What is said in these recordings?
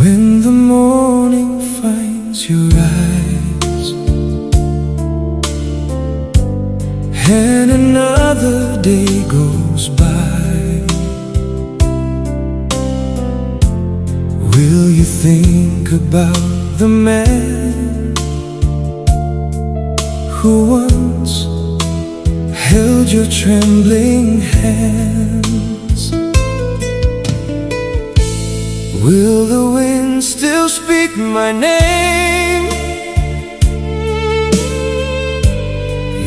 When the morning finds your eyes and another day goes by, will you think about the man who once held your trembling hands? Will the wind still speak my name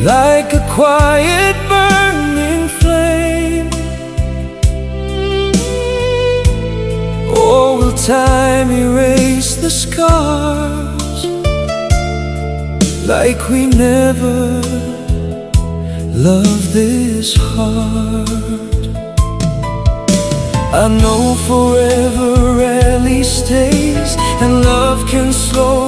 like a quiet burning flame? Or will time erase the scars like we never loved this hard? I know forever rarely stays, and love can slow